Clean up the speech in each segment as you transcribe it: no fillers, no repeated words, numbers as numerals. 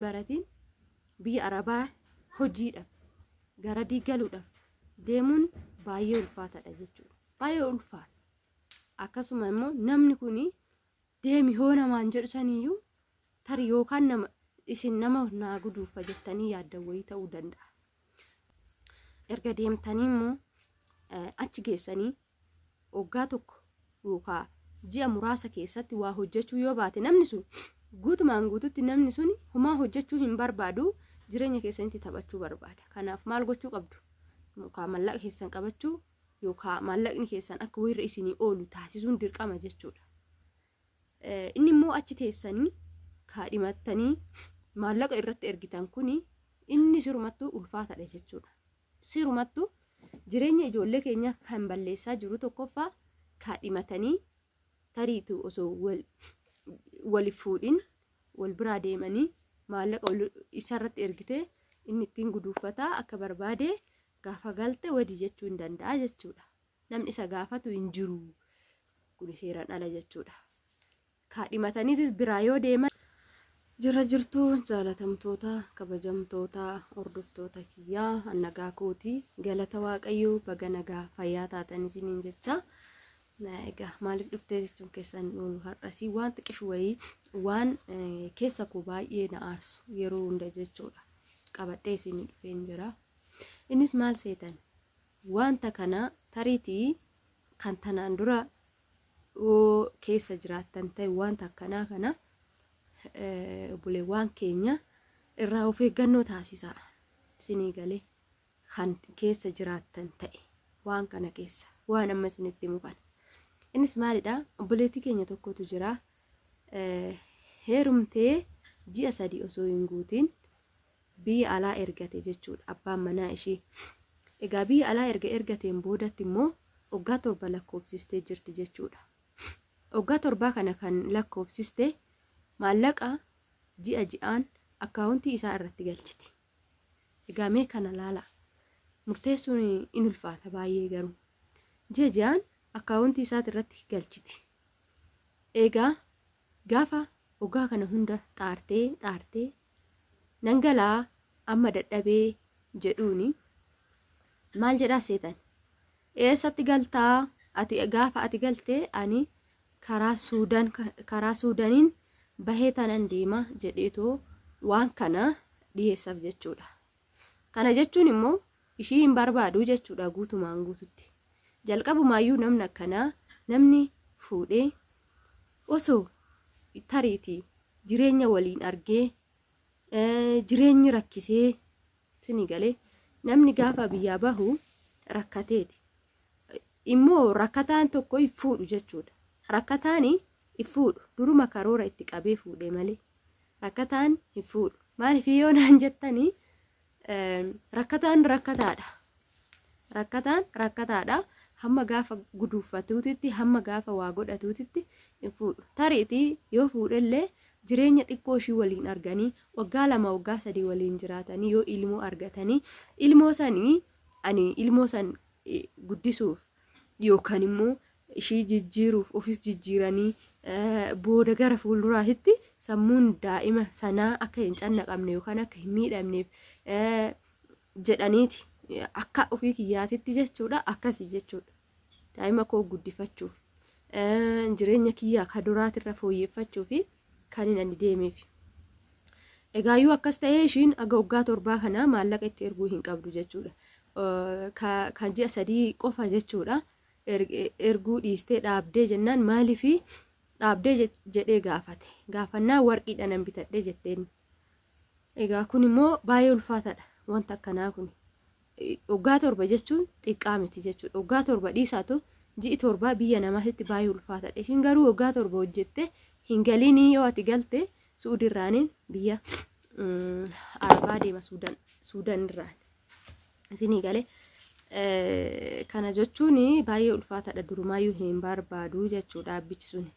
baratiin biyya Arabaa hojiidhaaf gara diigaluudhaaf deemuun baay'ee ulfaataadha jechuudha. Baay'ee ulfaata. Akkasuma immoo namni kuni deemi hoo namaan jedhu saniyyuu tarii yookaan nama isin nama naa guduufa jettanii yaaddan wayii ta'uu danda'a. Erga deemtanii immoo achi geessanii waggaa tokko yookaan ji'a muraasa keessatti waa hojjechuu yoo baate namni sun guutumaan guututti namni sun homaa hojjechuu hin barbaadu, jireenya keessanitti taphachuu barbaada. Kanaaf maal gochuu qabdu? Yookaan maallaqa keessan qabachuu yookaan maallaqni keessan akka wayirra isinii oolu taasisuun dirqama jechuudha. Inni immoo achi teessanii kaadhimattanii maallaqa irratti ergitan kuni inni sirumattuu ulfaataadha jechuudha. Sirumattuu jireenya ijoollee keenya kan balleessaa jiru tokkoffaa kaadhimatanii tariitu osoo wal fuudhin wal biraa deemanii maallaqa isarratti ergitee inni ittiin guduufataa akka barbaade gaafa galte wadi jechuu hin danda'a jechuudha. Namni isa gaafatu hin jiru. Kun seeraan ala jechuudha. Kaadhimataniitis biraa yoo deeman jirtu jaalatamtoota kabajamtoota hordoftoota kiyyaa nagaa kooti galata waaqayyoo baga nagaa fayyaa taatan isiniin jecha. Egaa maaliif dhuftee jechuun keessan har'asii waan xiqqishu wayii waan keessa koo baay'ee na aarsu yeroo hunda jechuudha qabadhee isin dhufeen jira. Innis maal seetan wanta kana tariitii kan tanaan dura keessa jiraattan ta'e wanta akkanaa kana buleewwan keenya irraa of eeggannoo taasisaa isinii galee kan keessa jiraattan ta'e waan kana keessa waan amma isinitti mukan. Innis maalidha? Obboleettii keenya tokkotu jira. Heerumtee ji'a 3 osoo hin guutiin biyya alaa ergate jechuudha abbaan manaa ishee. Egaa biyya alaa ergateen boodatti immoo waggaa 7 lakkoofsistee jirti jechuudha. Waggaa 7 kana kan lakkoofsiste maallaqa ji'a ji'aan akkaawuntii isaa irratti galchiti. Egaa mee kana laala. Murteessuun in ulfaata baay'ee garuu. Ji'a ji'aan akkaawuntii isaati irratti galchiti. Egaa gaafa waggaa kana hunda xaartee nangalaa amma dadhabee jedhuuni maal jedhaa seetan? Eessatti galtaa? Gaafa ati galtee ani karaa Suudaaniin bahee tanan deema jedheetoo waan kana dhiyeessaaf jechuudha. Kana jechuun immoo ishii hin barbaadu jechuudha guutumaan guututti. Jalqabumaayyuu namni akkanaa namni fuudhee osoo tariitii jireenya waliin argee jireenyi rakkisee isinii galee namni gaafa biyyaa bahu rakkateeti. Immoo rakkataan tokko hin fuudhu jechuudha. Rakkataani hin fuudhu. Duruma karoora itti qabee fuudhee malee rakkataan hin fuudhu. Maaliif yoo naan jettanii rakkataan rakkataadha. Rakkataan rakkataadha. Hamma gaafa guduufatuutitti hamma gaafa waa godhatuutitti hin fuudhu. Tariitii yoo fuudhellee jireenya xiqqoo ishii waliin arganii waggaa 2 waggaa 3 waliin jiraatanii yoo ilmoo argatanii ilmoo san guddisuuf yookaan immoo ishii jijjiiruuf ofis jijjiiranii booda gara fuulduraatti sammuun daa'ima sanaa akka hin cannaqamne yookaan akka hin miidhamneef jedhaniiti akka ofii kiyyaatitti jechuudha akkasii jechuudha. Daa'ima koo guddifachuuf jireenya kiyyaa ka duraatirra fooyyeffachuuf kan inni deemeef. Egaayyuu akkas ta'ee ishiin aga waggaa 7 kana maallaqa itti erguu hin qabdu jechuudha. Kan ji'a 3 qofa jechuudha. Erguu dhiistee dhaabdee jennaan maaliifi dhaabdee jedhee gaafate. Gaafannaa warqiidha nan bitadhee jetteen. Egaa kun immoo baay'ee ulfaataadha wanta akkanaa kun. Waggaa 7 jechuun xiqqaa miti jechuudha. Waggaa 7 dhiisaatu ji'i 7 biyya namaatti baay'ee ulfaataadha. Ishiin garuu waggaa 7 hojjette hin galiinii yoo ati galte Suudiirraaniin biyya Arabaa deema Suudaan irraan. Isinii galee kana jechuun baay'ee ulfaataadha. Durumaayyuu hin barbaadu jechuudha abbichi suni.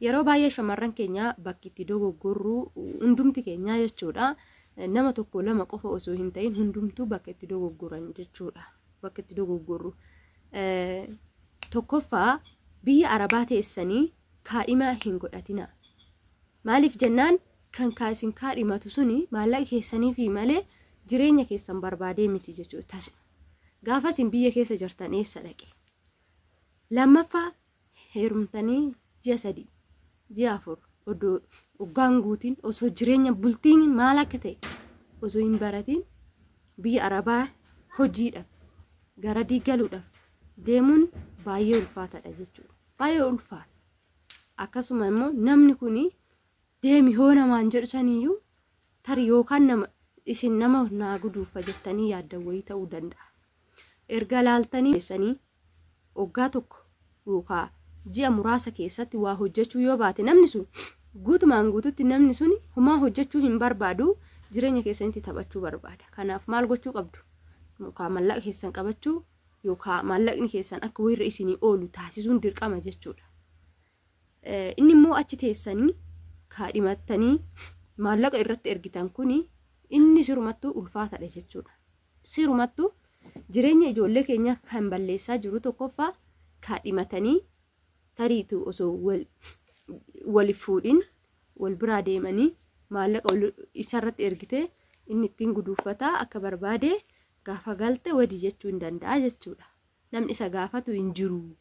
Yeroo baay'ee shamarran keenya bakki itti dogoggorru hundumti keenya jechuudha. Nama tokko lama qofa osoo hin ta'in hundumtuu bakka itti dogoggoran jechuudha. Bakka itti dogoggorru. Tokkoffaa biyya Arabaa teessanii kaadhima hin godhatina. Maaliif jennaan kan kaasin kaadhimatu suni maallaqa keessanii fi malee jireenya keessan barbaadee miti jechuudha. Tasuma gaafa isin biyya keessa jirtan eessa dhaqe? Lammaffaa heerumtanii ji'a 3 ji'a 4 odoo waggaan guutiin osoo jireenya bultiin maal akka ta'e osoo hin baratiin biyya Arabaa hojiidhaaf gara galuudhaaf deemuun baay'ee ulfaataadha jechuudha. Baay'ee ulfaata. Akkasuma immoo namni kuni deemi hoo namaan jedhu saniyyuu tarii yookaan isin nama naa guduufa jettanii yaaddan wayii ta'uu danda'a. Erga laaltanii keessanii waggaa tokko yookaan ji'a muraasa keessatti waa hojjechuu yoo baate namni sun guutumaan guututti namni sun homaa hojjechuu hin barbaadu, jireenya keessanitti taphachuu barbaada. Kanaaf maal gochuu qabdu? Yookaan maallaqa keessan qabachuu yookaan maallaqni keessan akka wayirra isinii oolu taasisuun dirqama jechuudha. Inni immoo achi teessanii kaadhimattanii maallaqa irratti ergitan kuni inni sirumattuu ulfaataadha jechuudha. Sirumattuu jireenya ijoollee keenya kan balleessaa jiru tokkoffaa kaadhimatanii tariitu osoo waliif fuudhin wal biraa deemanii maallaqa isarratti ergitee inni ittiin guduufataa akka barbaade gaafa galte wadi jechuu hin danda'a jechuudha. Namni isa gaafatu hin jiru.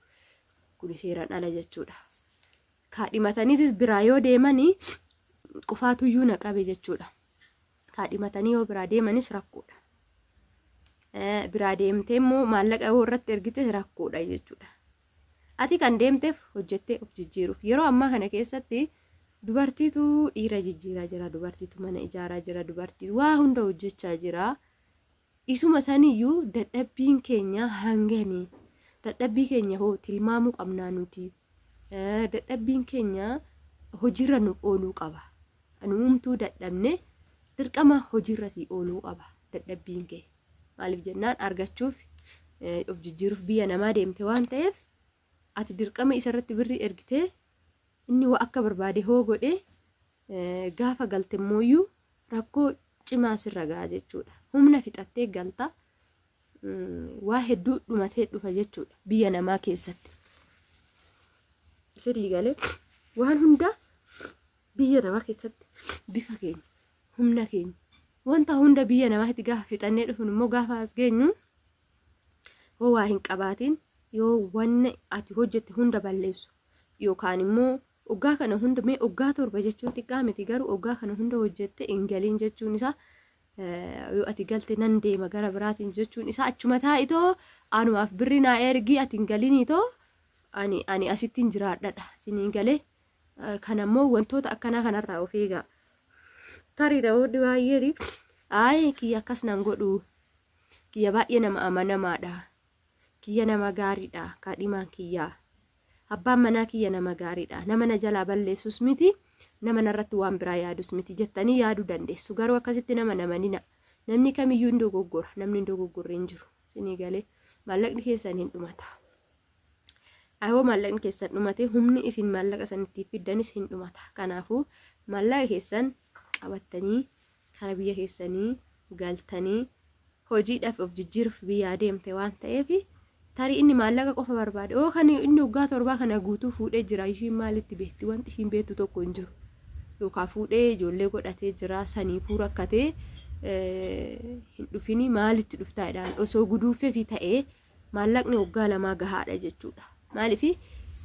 Kun seeraan ala jechuudha. Kaadhimataniitis biraa yoo deemanii qofaatuyyuu na qabe jechuudha. Kaadhimatanii yoo biraa deemanis rakkoodha. Biraa deemtee immoo maallaqa yoo irratti ergite rakkoodha jechuudha. Ati kan deemteef hojjettee of jijjiiruuf yeroo ammaa kana keessatti dubartiitu dhiira jijjiiraa jira, dubartiitu mana ijaaraa jira, dubartiitu waa hunda hojjechaa jira. Isuma saniyyuu dadhabbiin keenya hangamii? Dadhabbii keenya hoo tilmaamuu qabnaa nuti? Dadhabbiin keenya hojiirra nuuf ooluu qaba. Anuumtuu dadhabne dirqama hojiirra si ooluu qaba dadhabbiin kee. Maaliif jennaan argachuuf of jijjiiruuf biyya namaa deemte waan ta'eef ati dirqama isarratti birrii ergitee inni waa akka barbaade hoo godhe gaafa galte mooyyuu rakkoo cimaa sirra ga'a jechuudha. Humna fixattee galta waa hedduu dhumatee dhufa jechuudha biyya namaa keessatti. Sirii galee waan hunda biyya namaa keessatti bifa keenya humna keenya wanta hunda biyya namaatti gaafa fixannee dhufun immoo gaafa as geenyu hoo waa hin qabaatiin yoo wanni ati hojjette hunda balleessu yookaan immoo oggaa kana hunda mee oggaa 7 jechuun xiqqaa miti garuu oggaa kana hunda hojjette hin galiin jechuun isaa yoo ati galte nan deema gara biraatiin jechuun isaa achuma taa'itoo anumaaf birri naa ergi ati hin galiinitoo ani asittiin jiraadhadha siniin galee kanammoo wantoota akkanaa kanarraa of eegaa. Tariidha hodhi baay'ee aayee kiyya akkas nan godhu kiyya baay'ee nama amanamaadha. Kiyya nama gaariidha kaadhimaan kiyyaa. Abbaan manaa kiyya nama gaariidha. Nama na jalaa balleessus miti, nama narratti waan biraa yaadus miti jettanii yaaduu dandeessu. Garuu akkasitti nama namanina. Namni kamiyyuu hin dogoggora. Namni hin dogoggorre hin jiru. Sinii galee maallaqni keessan hin dhumata. Ayoo maallaqni keessan dhumate humni isin maallaqa sanitti fiddanis hin dhumata. Kanaafuu maallaqa keessan qabattanii kara biyya keessanii galtanii hojiidhaaf of jijjiiruuf biyyaa deemte waan ta'eef tarii inni maallaqa qofa barbaade oo kan inni waggaa 7 kana guutuu fuudhee jira ishiin maalitti beekti? Wanti ishiin beektu tokko hin jiru. Yookaan fuudhee ijoollee godhatee jira saniifuu rakkatee hin dhufini maalitti dhuftaadhaan osoo guduufee fi ta'ee maallaqni waggaa 2 gahaadha jechuudha. Maaliif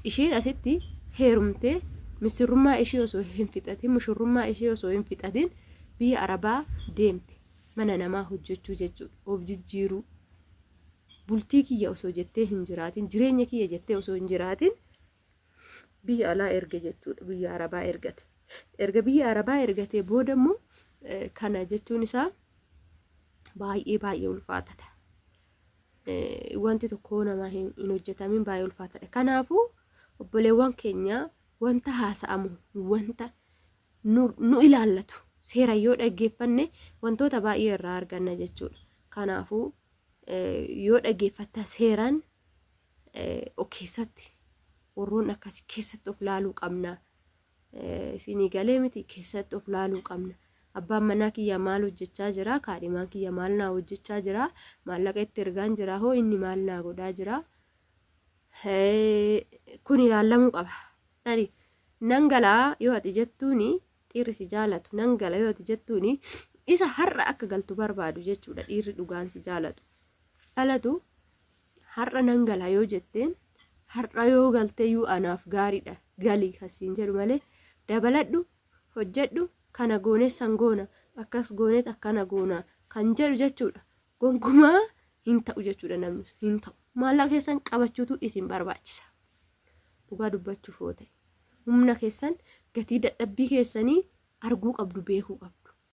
ishiin asitti heerumtee misirrummaa ishee osoo hin fixatin mushurrummaa ishee osoo hin fixatin biyya Arabaa deemte mana namaa hojjechuu jechuudha. Of jijjiiruu bultii kiyya osoo jettee hin jiraatin jireenya kiyya jettee osoo hin jiraatin biyya alaa erge jechuudha. Biyya Arabaa ergate. Erga biyya Arabaa ergatee booda immoo kana jechuun isaa baay'ee ulfaataadha. Wanti tokko nama hin hojjetamin baay'ee ulfaataadha. Kanaafuu obboleewwan keenya wanta haasa'amu wanta nu ilaallatu seera yoo dhaggeeffanne wantoota baay'ee irraa arganna jechuudha. Kanaafuu yoo dhaggeeffatta seeraan keessatti warroon akkasii keessatti of laaluu qabna. Isinii galee miti keessatti of laaluu qabna. Abbaan manaa kiyya maal hojjechaa jira? Kaadhimaan kiyya maal naa hojjechaa jira? Maallaqa itti ergaan jira hoo inni maal naa godhaa jira? Kun ilaalamuu qaba. Nangalaa yoo ati jettuuni dhiirri si jaalatu nan gala yooti jettuuni isa har'a akka galtu barbaadu jechuudha. Dhiirri dhugaan si jaalatu dhalatu har'a nan gala yoo jetteen har'a yoo galteeyyuu anaaf gaariidha galii kasiin jedhu malee dabaladhu hojjedhu kana goonessan goona akkas goonet akkana goona kan jedhu jechuudha. Gonkumaa hin ta'u jechuudha. Namni hin ta'u maallaqa keessan qabachuutu isin barbaachisa. Dhugaa dubbachuuf yoo ta'e humna keessan gatii dadhabbii keessanii arguu qabdu beekuu qabdu.